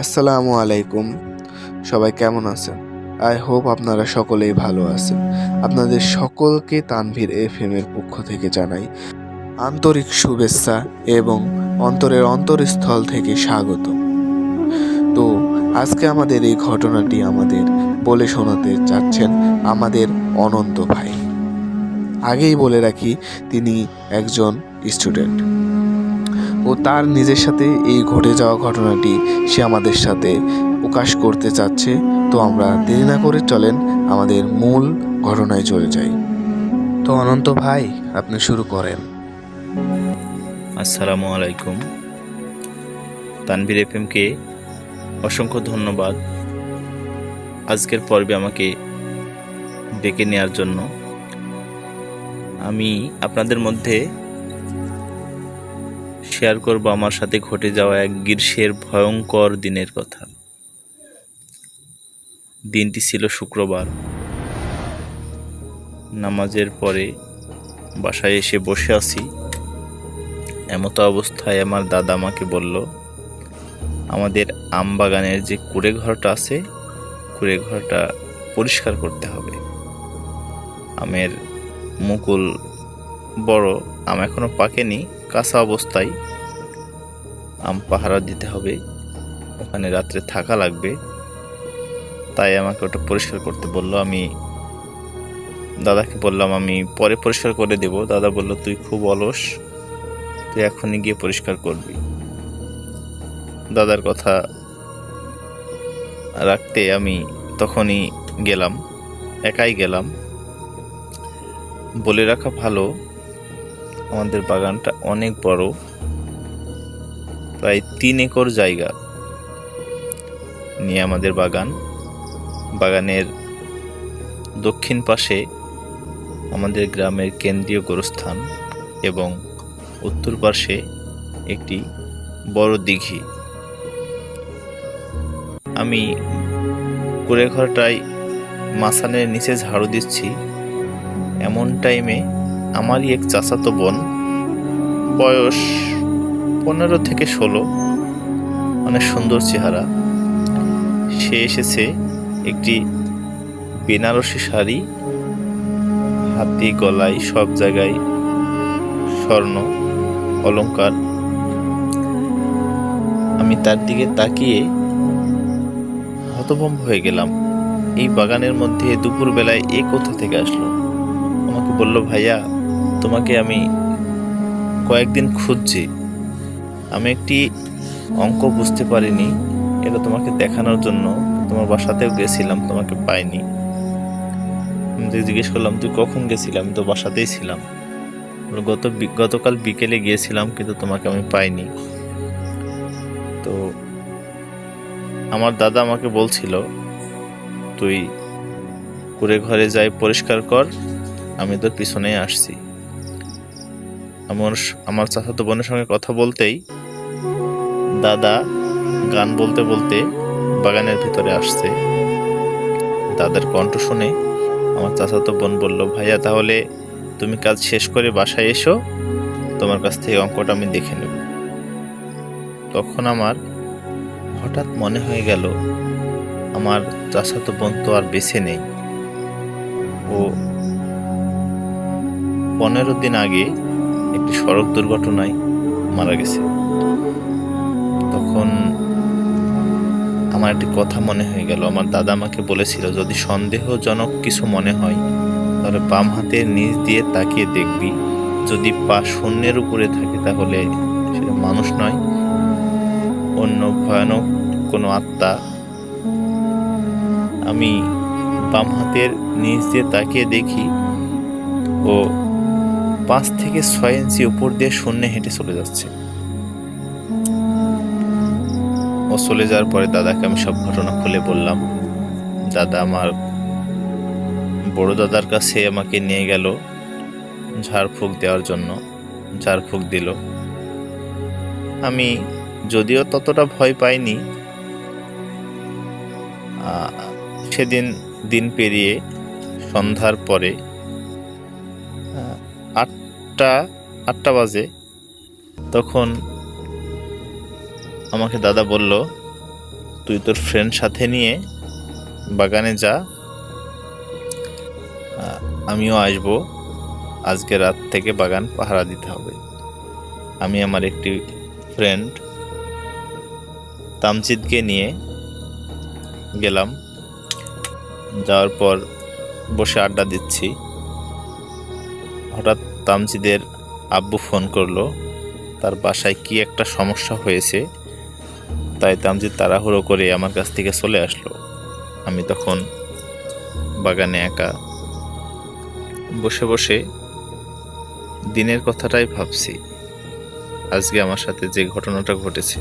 আসসালামু আলাইকুম। সবাই কেমন আছেন? আই হোপ আপনারা সকলেই ভালো আছেন। আপনাদের সকলকে তানভীর এফএম এর পক্ষ থেকে জানাই আন্তরিক শুভেচ্ছা এবং অন্তরের অন্তরস্থল থেকে স্বাগত। তো আজকে আমাদের এই ঘটনাটি আমাদের বলে শোনাতে চাচ্ছেন আমাদের অনন্ত ভাই। আগেই বলে রাখি, তিনি একজন স্টুডেন্ট ও তার নিজের সাথে এই ঘটে যাওয়া ঘটনাটি সে আমাদের সাথে প্রকাশ করতে চাচ্ছে। তো আমরা দেরি না করে চলেন আমাদের মূল ঘটনায় চলে যাই। তো অনন্ত ভাই, আপনি শুরু করেন। আসসালামু আলাইকুম। তানভীর এফএমকে অসংখ্য ধন্যবাদ আজকের পর্বে আমাকে ডেকে নেওয়ার জন্য। আমি আপনাদের মধ্যে শেয়ার করব আমার সাথে ঘটে যাওয়া এক গ্রীষ্মের ভয়ঙ্কর দিনের কথা। দিনটি ছিল শুক্রবার। নামাজের পরে বাসায় এসে বসে আছি। এমতো অবস্থায় আমার দাদা আমাকে বলল, আমাদের আম বাগানের যে কুড়ে ঘরটা আছে, কুড়ে ঘরটা পরিষ্কার করতে হবে। আমের মুকুল বড়, আম এখনো পাকেনি, কাঁচা অবস্থায় আম পাহারা দিতে হবে, ওখানে রাত্রে থাকা লাগবে। তাই আমাকে ওটা পরিষ্কার করতে বলল। আমি দাদাকে বললাম আমি পরে পরিষ্কার করে দেব। দাদা বলল, তুই খুব অলস, তুই এখনই গিয়ে পরিষ্কার করবি। দাদার কথা রাখতে আমি তখনই গেলাম, একাই গেলাম। বলে রাখা ভালো, আমাদের বাগানটা অনেক বড়, প্রায় 3 একর জায়গা নিয়ে আমাদের বাগান। বাগানের দক্ষিণ পাশে আমাদের গ্রামের কেন্দ্রীয় গোরস্থান এবং উত্তর পাশে একটি বড় দিঘি। আমি কুড়ে ঘরটায় মাচানের নিচে ঝাড়ু দিচ্ছি, এমন টাইমে আমারই এক চাচাতো বোন, বয়স 15 থেকে 16, অনেক সুন্দর চেহারা, সে এসেছে। একটি বেনারসি শাড়ি, হাতি গলায় সব জায়গায় স্বর্ণ অলংকার। আমি তার দিকে তাকিয়ে হতভম্ব হয়ে গেলাম। এই বাগানের মধ্যে দুপুর বেলায় এ কোথা থেকে আসলো? আমাকে বলল, ভাইয়া, তোমাকে আমি কয়েকদিন খুঁজছি। আমি একটি অঙ্ক বুঝতে পারিনি, এটা তোমাকে দেখানোর জন্য তোমার বাসাতেও গেছিলাম, তোমাকে পাইনি। আমি জিজ্ঞেস করলাম, তুই কখন গেছিলাম? আমি তো বাসাতেই ছিলাম। গতকাল বিকেলে গিয়েছিলাম, কিন্তু তোমাকে আমি পাইনি। তো আমার দাদা আমাকে বলছিল, তুই কুড়ে ঘরে যাই পরিষ্কার কর, আমি তোর পিছনেই আসছি। আমার চাচাতো বোনের সঙ্গে কথা বলতেই দাদা গান বলতে বলতে বাগানের ভিতরে আসছে। দাদার কণ্ঠ শুনে আমার চাচাতো বোন বলল, ভাইয়া, তাহলে তুমি কাজ শেষ করে বাসায় এসো, তোমার কাছ থেকে অঙ্কটা আমি দেখে নেব। তখন আমার হঠাৎ মনে হয়ে গেল, আমার চাচাতো বোন তো আর বেঁচে নেই। ও 15 দিন আগে একটি সড়ক দুর্ঘটনায় মারা গেছে। তখন আমার একটি কথা মনে হয়ে গেল। আমার দাদা আমাকে বলেছিল, যদি সন্দেহজনক কিছু মনে হয় তাহলে বাম হাতের নিচ দিয়ে তাকিয়ে দেখবি, যদি পা শূন্যের উপরে থাকে তাহলে সেটা মানুষ নয়, অন্য ভয়ানক কোনো আত্মা। আমি বাম হাতের নিচ দিয়ে তাকিয়ে দেখি ও 5 থেকে 6 ইঞ্চি উপর দিয়ে শূন্যে হেঁটে চলে যাচ্ছে। ও চলে যাওয়ার পরে দাদাকে আমি সব ঘটনা খুলে বললাম। দাদা আমার বড় দাদার কাছে আমাকে নিয়ে গেল ঝাড়ফুঁক দেওয়ার জন্য। ঝাড়ফুঁক দিল। আমি যদিও ততটা ভয় পাইনি। সেদিন দিন পেরিয়ে সন্ধ্যার পরে 8টা বাজে, তখন আমাকে দাদা বলল, তুই তোর ফ্রেন্ড সাথে নিয়ে বাগানে যা, আমিও আসবো। আজকে রাত থেকে বাগান পাহারা দিতে হবে। আমি আমার একটি ফ্রেন্ড তামজিদকে নিয়ে গেলাম। যাওয়ার পর বসে আড্ডা দিচ্ছি, হঠাৎ তামজিদের আব্বু ফোন করলো। তার বাসায় কি একটা সমস্যা হয়েছে, তাই তামজিদ তাড়াহুড়ো করে আমার কাছ থেকে চলে আসলো। আমি তখন বাগানে একা বসে বসে দিনের কথাটাই ভাবছি, আজকে আমার সাথে যে ঘটনাটা ঘটেছে।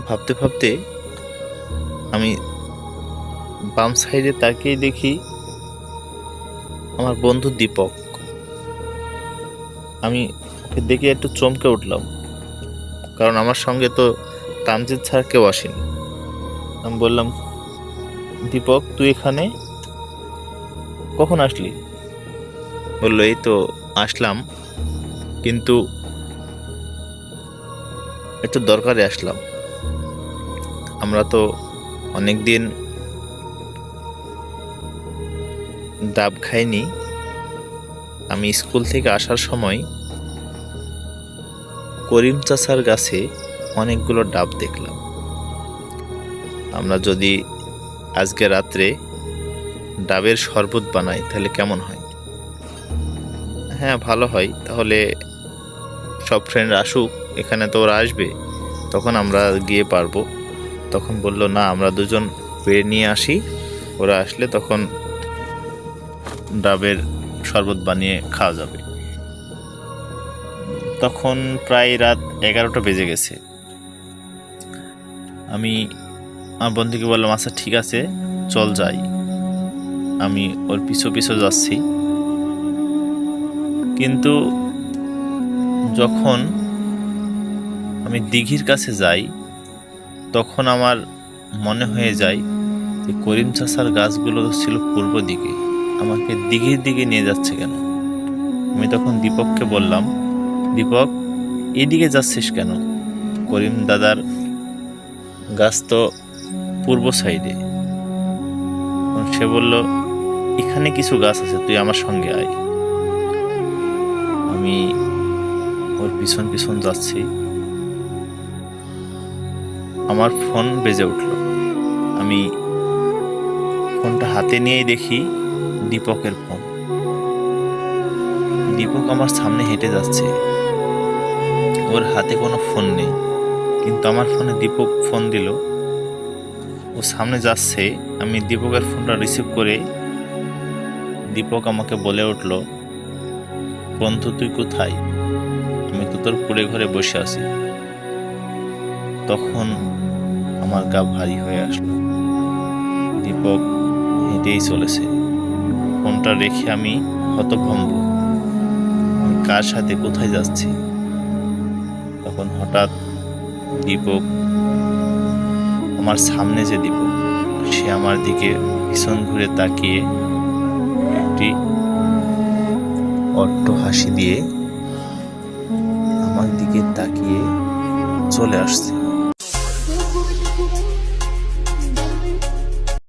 ভাবতে ভাবতে আমি বাম সাইডে তাকিয়ে দেখি আমার বন্ধু দীপক। আমি ওকে দেখে একটু চমকে উঠলাম, কারণ আমার সঙ্গে তো তামজিদ ছাড়া কেউ আসেনি। আমি বললাম, দীপক তুই এখানে কখন আসলি? বললো, এই তো আসলাম, কিন্তু একটু দরকারে আসলাম। আমরা তো অনেক দিন ডাব খাইনি। আমি স্কুল থেকে আসার সময় করিম চাচার গাছে অনেকগুলো ডাব দেখলাম। আমরা যদি আজকে রাত্রে ডাবের শরবত বানাই তাহলে কেমন হয়? হ্যাঁ, ভালো হয়। তাহলে সব ফ্রেন্ড আসুক, এখানে তো ওরা আসবে, তখন আমরা গিয়ে পারবো। তখন বলল, না, আমরা দুজন পেয়ে নিয়ে আসি, ওরা আসলে তখন ডাবের শরবত বানিয়ে খাওয়া যাবে। তখন প্রায় রাত 11টা বেজে গেছে। আমি আমার বন্ধুকে বললাম, আচ্ছা ঠিক আছে, চল যাই। আমি ওর পিছু পিছু যাচ্ছি, কিন্তু যখন আমি দিঘির কাছে যাই তখন আমার মনে হয়ে যায় যে করিম চাচার গাছগুলো ছিল পূর্ব দিকে, আমাকে দিঘির দিকে নিয়ে যাচ্ছে কেন? আমি তখন দীপককে বললাম, দীপক এদিকে যাচ্ছিস কেন? করিম দাদার গাছ তো পূর্ব সাইডে। সে বলল, এখানে কিছু গাছ আছে, তুই আমার সঙ্গে আয়। আমি ওর পিছন পিছন যাচ্ছি। আমার ফোন বেজে উঠল। আমি ফোনটা হাতে নিয়েই দেখি দীপকের ফোন। দীপক আমার সামনে হেঁটে যাচ্ছে, ওর হাতে কোনো ফোন নেই, কিন্তু আমার ফোনে দীপক ফোন দিল। ও সামনে যাচ্ছে, আমি দীপকের ফোনটা রিসিভ করে দীপক আমাকে বলে উঠল, বন্ধু তুই কোথায়? আমি তো তোর কুড়ে ঘরে বসে আছি। তখন আমার গা ভারী হয়ে আসলো। দীপক হেঁটেই চলেছে। ফোনটা রেখে আমি হতভম্ব, আমি কার সাথে কোথায় যাচ্ছি। তখন হঠাৎ দীপক, আমার সামনে যে দীপক, সে আমার দিকে পিছন ঘুরে তাকিয়ে একটি অট্ট হাসি দিয়ে আমার দিকে তাকিয়ে চলে আসছে।